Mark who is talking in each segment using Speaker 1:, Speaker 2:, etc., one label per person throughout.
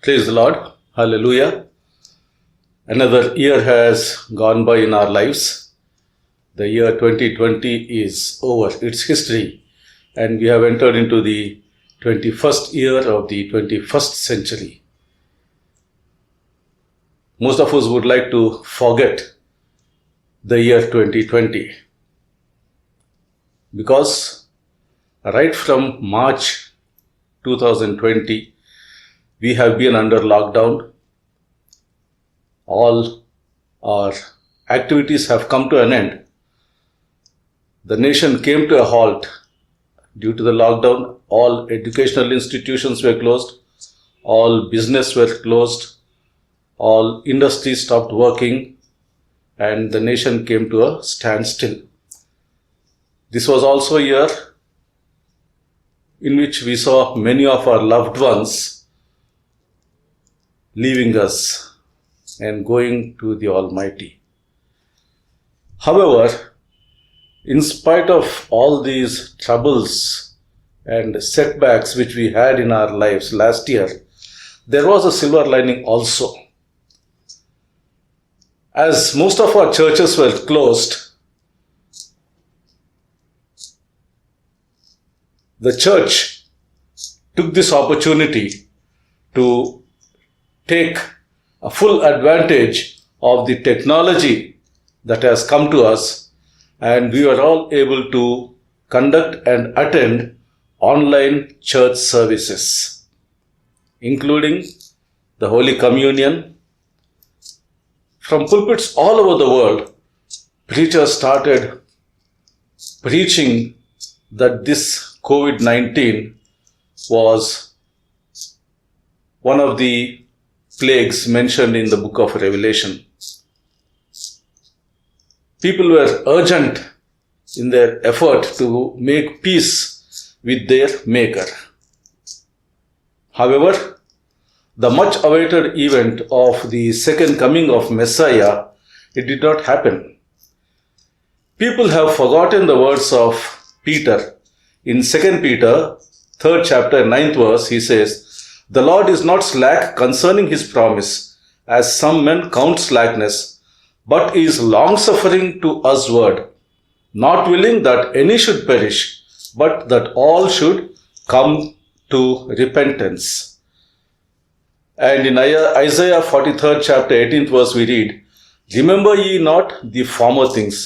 Speaker 1: Praise the Lord. Hallelujah. Another year has gone by in our lives. The year 2020 is over. It's history. And we have entered into the 21st year of the 21st century. Most of us would like to forget the year 2020 because right from March 2020, we have been under lockdown. All our activities have come to an end. The nation came to a halt due to the lockdown. All educational institutions were closed. All business were closed. All industries stopped working. And the nation came to a standstill. This was also a year in which we saw many of our loved ones leaving us and going to the Almighty. However, in spite of all these troubles and setbacks which we had in our lives last year, there was a silver lining also. As most of our churches were closed, the church took this opportunity to take a full advantage of the technology that has come to us, and we were all able to conduct and attend online church services, including the Holy Communion. From pulpits all over the world, preachers started preaching that this COVID-19 was one of the plagues mentioned in the book of Revelation. People were urgent in their effort to make peace with their Maker. However, the much awaited event of the second coming of Messiah, it did not happen. People have forgotten the words of Peter. In 2 Peter, 3rd chapter, 9th verse, he says, "The Lord is not slack concerning his promise, as some men count slackness, but is long-suffering to usward, not willing that any should perish, but that all should come to repentance." And in Isaiah 43rd chapter, 18th verse, we read, "Remember ye not the former things,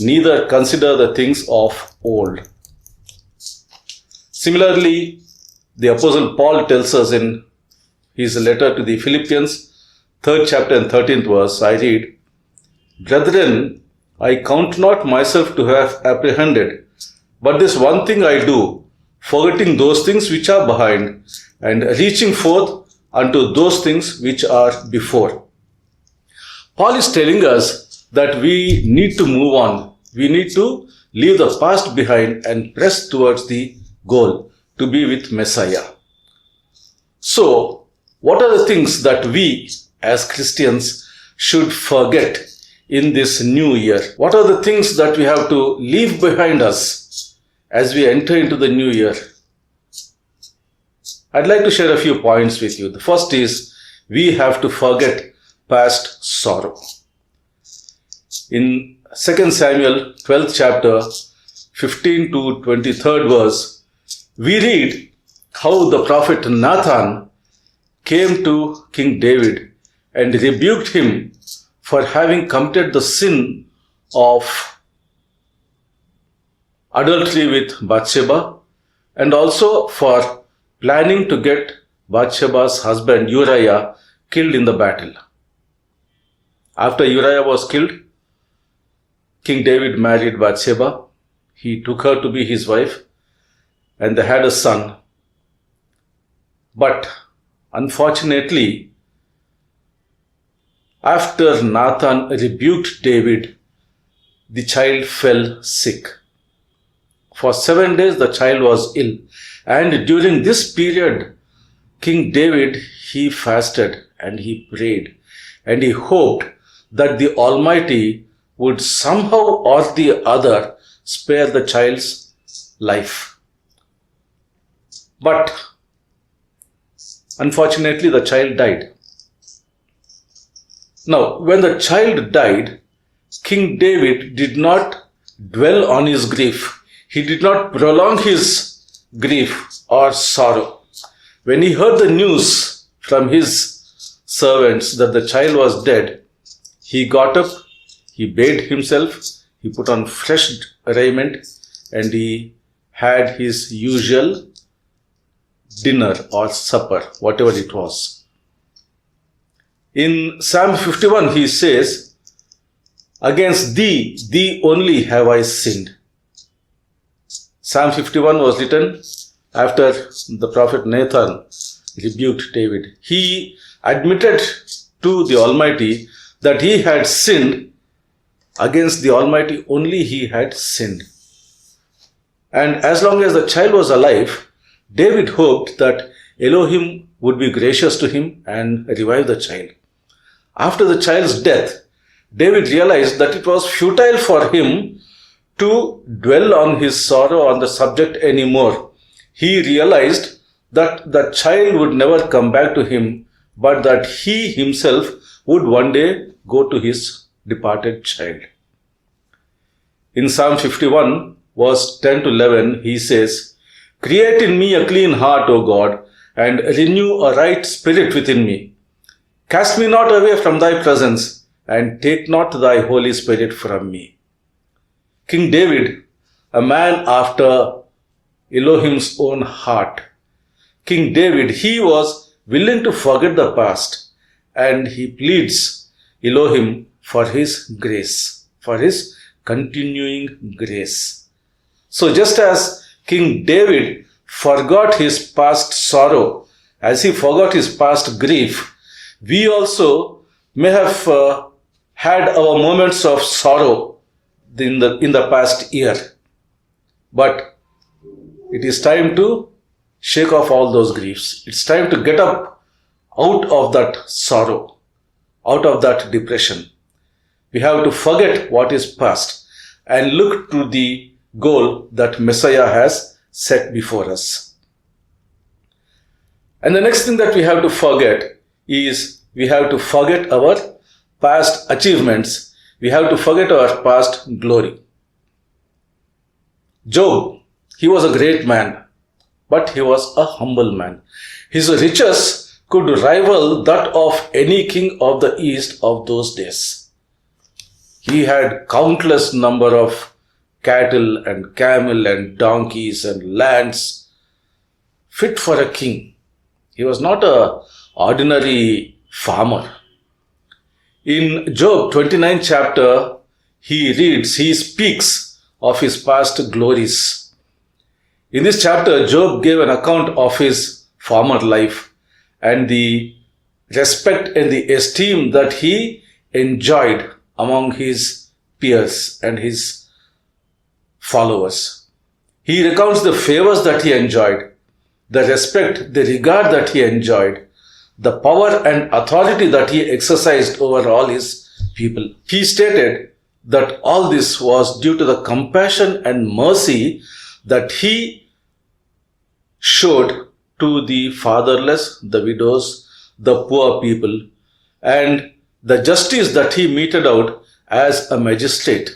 Speaker 1: neither consider the things of old." Similarly, the Apostle Paul tells us in his letter to the Philippians, 3rd chapter and 13th verse, I read, "Brethren, I count not myself to have apprehended, but this one thing I do, forgetting those things which are behind, and reaching forth unto those things which are before." Paul is telling us that we need to move on. We need to leave the past behind and press towards the goal, to be with Messiah. So, what are the things that we as Christians should forget in this new year? What are the things that we have to leave behind us as we enter into the new year? I'd like to share a few points with you. The first is, we have to forget past sorrow. In 2 Samuel 12th chapter, 15 to 23rd verse, we read how the prophet Nathan came to King David and rebuked him for having committed the sin of adultery with Bathsheba, and also for planning to get Bathsheba's husband Uriah killed in the battle. After Uriah was killed, King David married Bathsheba. He took her to be his wife, and they had a son. But unfortunately, after Nathan rebuked David, the child fell sick. For 7 days the child was ill, and during this period, King David, he fasted and he prayed, and he hoped that the Almighty would somehow or the other spare the child's life. But Unfortunately, the child died. Now, when the child died, King David did not dwell on his grief. He did not prolong his grief or sorrow. When he heard the news from his servants that the child was dead, he got up, he bathed himself, he put on fresh raiment, and he had his usual dinner or supper, whatever it was. In Psalm 51, he says, "Against thee, thee only have I sinned." Psalm 51 was written after the prophet Nathan rebuked David. He admitted to the Almighty that he had sinned. Against the Almighty only he had sinned. And as long as the child was alive, David hoped that Elohim would be gracious to him and revive the child. After the child's death, David realized that it was futile for him to dwell on his sorrow on the subject anymore. He realized that the child would never come back to him, but that he himself would one day go to his departed child. In Psalm 51, verse 10 to 11, he says, "Create in me a clean heart, O God, and renew a right spirit within me. Cast me not away from thy presence, and take not thy Holy Spirit from me." King David, a man after Elohim's own heart, King David, he was willing to forget the past, and he pleads Elohim for his grace, for his continuing grace. So just as King David forgot his past sorrow, as he forgot his past grief, we also may have had our moments of sorrow in the past year. But it is time to shake off all those griefs. It's time to get up out of that sorrow, out of that depression. We have to forget what is past and look to the goal that Messiah has set before us. And the next thing that we have to forget is we have to forget our past achievements. We have to forget our past glory. Job, he was a great man, but he was a humble man. His riches could rival that of any king of the East of those days. He had countless number of cattle and camel and donkeys and lands fit for a king. He was not an ordinary farmer. In Job 29 chapter, he speaks of his past glories. In this chapter, Job gave an account of his former life and the respect and the esteem that he enjoyed among his peers and his followers. He recounts the favors that he enjoyed, the respect, the regard that he enjoyed, the power and authority that he exercised over all his people. He stated that all this was due to the compassion and mercy that he showed to the fatherless, the widows, the poor people, and the justice that he meted out as a magistrate.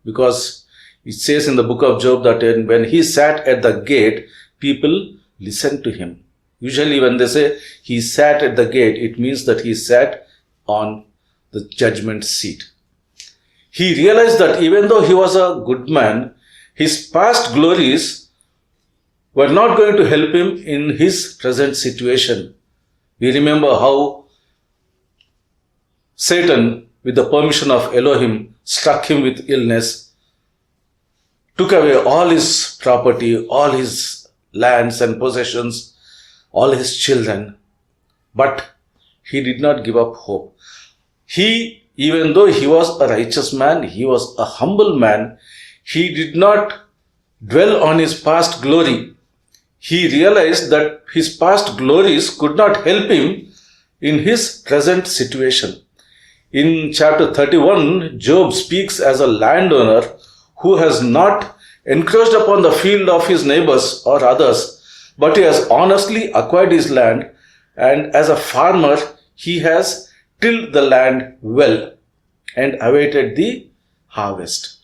Speaker 1: Because it says in the book of Job that when he sat at the gate, people listened to him. Usually when they say he sat at the gate, it means that he sat on the judgment seat. He realized that even though he was a good man, his past glories were not going to help him in his present situation. We remember how Satan, with the permission of Elohim, struck him with illness, took away all his property, all his lands and possessions, all his children. But he did not give up hope. Even though he was a righteous man, he was a humble man, he did not dwell on his past glory. He realized that his past glories could not help him in his present situation. In chapter 31, Job speaks as a landowner who has not encroached upon the field of his neighbors or others, but he has honestly acquired his land and as a farmer, he has tilled the land well and awaited the harvest.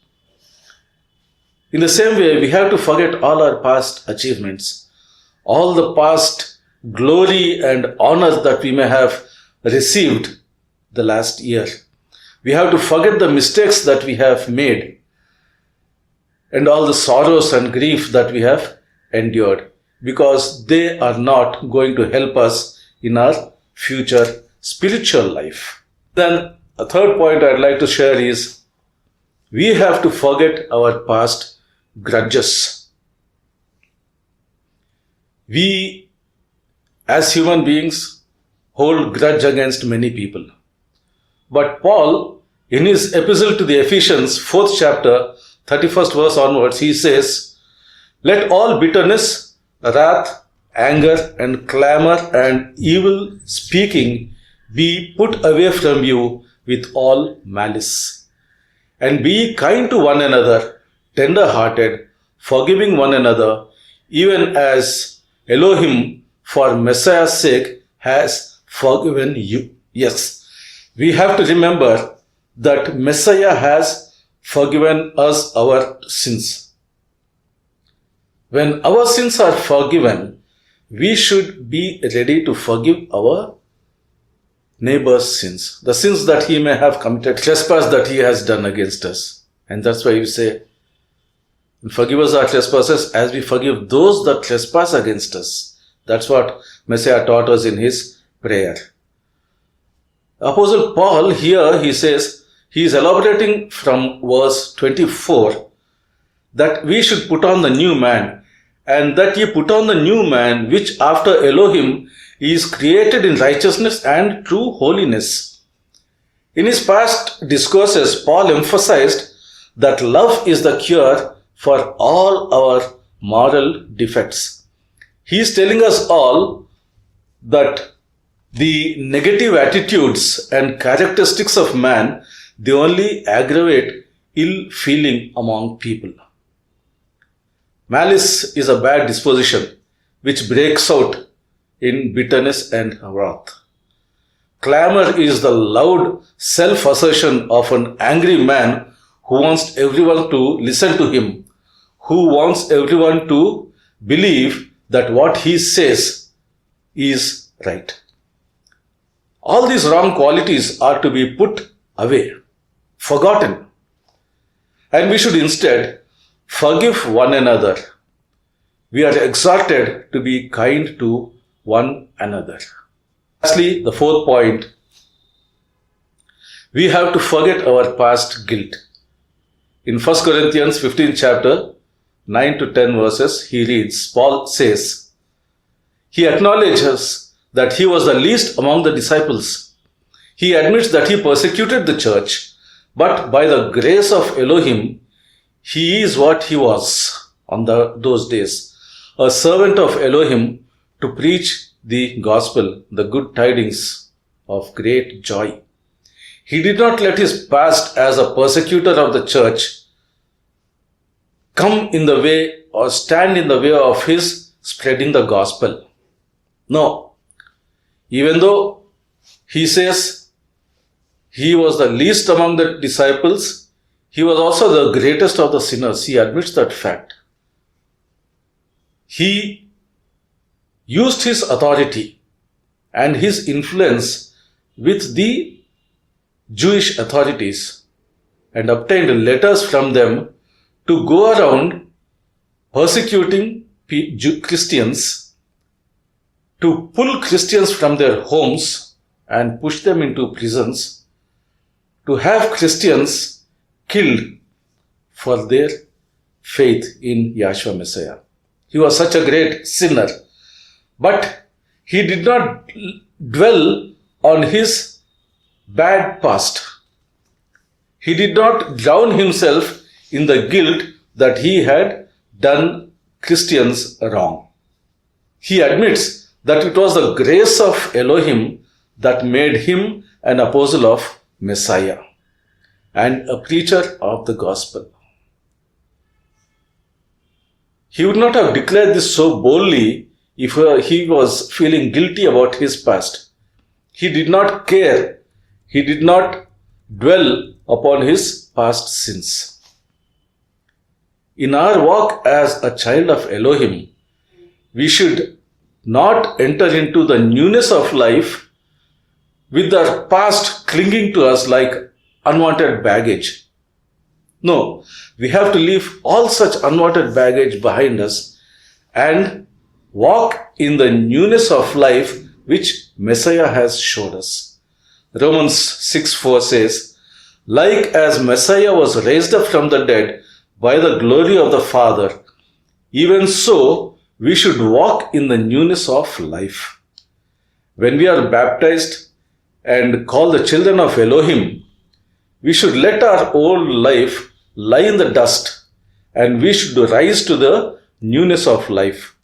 Speaker 1: In the same way, we have to forget all our past achievements, all the past glory and honor that we may have received the last year. We have to forget the mistakes that we have made and all the sorrows and grief that we have endured, because they are not going to help us in our future spiritual life. Then a third point I'd like to share is we have to forget our past grudges. We as human beings hold grudge against many people. But Paul, in his epistle to the Ephesians, 4th chapter, 31st verse onwards, he says, "Let all bitterness, wrath, anger, and clamor and evil speaking be put away from you with all malice. And be kind to one another, tender-hearted, forgiving one another, even as Elohim, for Messiah's sake, has forgiven you." Yes, we have to remember that Messiah has forgiven us our sins. When our sins are forgiven, we should be ready to forgive our neighbor's sins, the sins that he may have committed, trespass that he has done against us. And that's why we say, forgive us our trespasses as we forgive those that trespass against us. That's what Messiah taught us in his prayer. Apostle Paul here, he says, he is elaborating from verse 24 that we should put on the new man, and that ye put on the new man, which after Elohim is created in righteousness and true holiness. In his past discourses, Paul emphasized that love is the cure for all our moral defects. He is telling us all that the negative attitudes and characteristics of man, they only aggravate ill feeling among people. Malice is a bad disposition which breaks out in bitterness and wrath. Clamor is the loud self-assertion of an angry man who wants everyone to listen to him, who wants everyone to believe that what he says is right. All these wrong qualities are to be put away, forgotten, and we should instead forgive one another. We are exhorted to be kind to one another. Lastly, the fourth point, we have to forget our past guilt. In 1 Corinthians 15 chapter 9 to 10 verses, he reads, Paul says, he acknowledges that he was the least among the disciples. He admits that he persecuted the church, but by the grace of Elohim, he is what he was on those days, a servant of Elohim to preach the gospel, the good tidings of great joy. He did not let his past as a persecutor of the church come in the way or stand in the way of his spreading the gospel. No, even though he says he was the least among the disciples, he was also the greatest of the sinners. He admits that fact. He used his authority and his influence with the Jewish authorities and obtained letters from them to go around persecuting Christians, to pull Christians from their homes and push them into prisons, to have Christians killed for their faith in Yahshua Messiah. He was such a great sinner, but he did not dwell on his bad past. He did not drown himself in the guilt that he had done Christians wrong. He admits that it was the grace of Elohim that made him an apostle of Messiah and a preacher of the gospel. He would not have declared this so boldly if he was feeling guilty about his past. He did not care. He did not dwell upon his past sins. In our walk as a child of Elohim, we should not enter into the newness of life with our past clinging to us like unwanted baggage. No, we have to leave all such unwanted baggage behind us and walk in the newness of life which Messiah has showed us. Romans 6:4 says, like as Messiah was raised up from the dead by the glory of the Father, even so we should walk in the newness of life. When we are baptized and called the children of Elohim, we should let our old life lie in the dust and we should rise to the newness of life.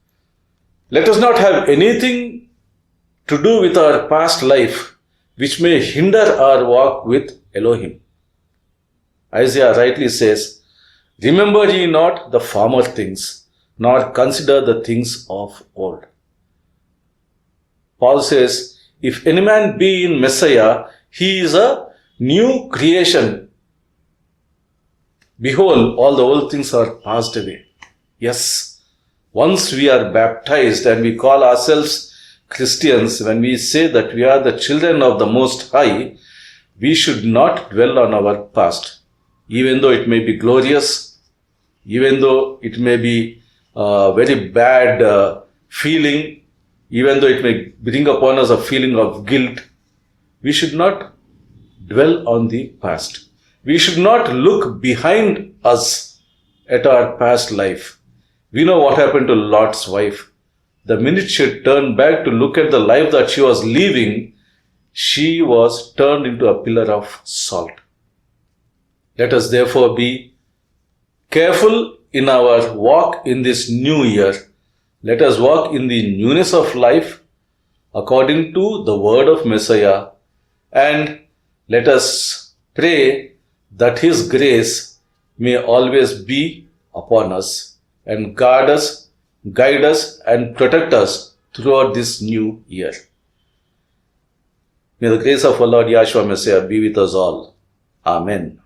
Speaker 1: Let us not have anything to do with our past life which may hinder our walk with Elohim. Isaiah rightly says, remember ye not the former things, nor consider the things of old. Paul says, if any man be in Messiah, he is a new creation. Behold, all the old things are passed away. Yes, once we are baptized and we call ourselves Christians, when we say that we are the children of the Most High, we should not dwell on our past. Even though it may be glorious, even though it may be a very bad feeling, even though it may bring upon us a feeling of guilt, we should not dwell on the past. We should not look behind us at our past life. We know what happened to Lot's wife. The minute she turned back to look at the life that she was living, she was turned into a pillar of salt. Let us therefore be careful in our walk in this new year. Let us walk in the newness of life according to the word of Messiah, and let us pray that His grace may always be upon us and guard us, guide us and protect us throughout this new year. May the grace of our Lord Yahshua Messiah be with us all. Amen.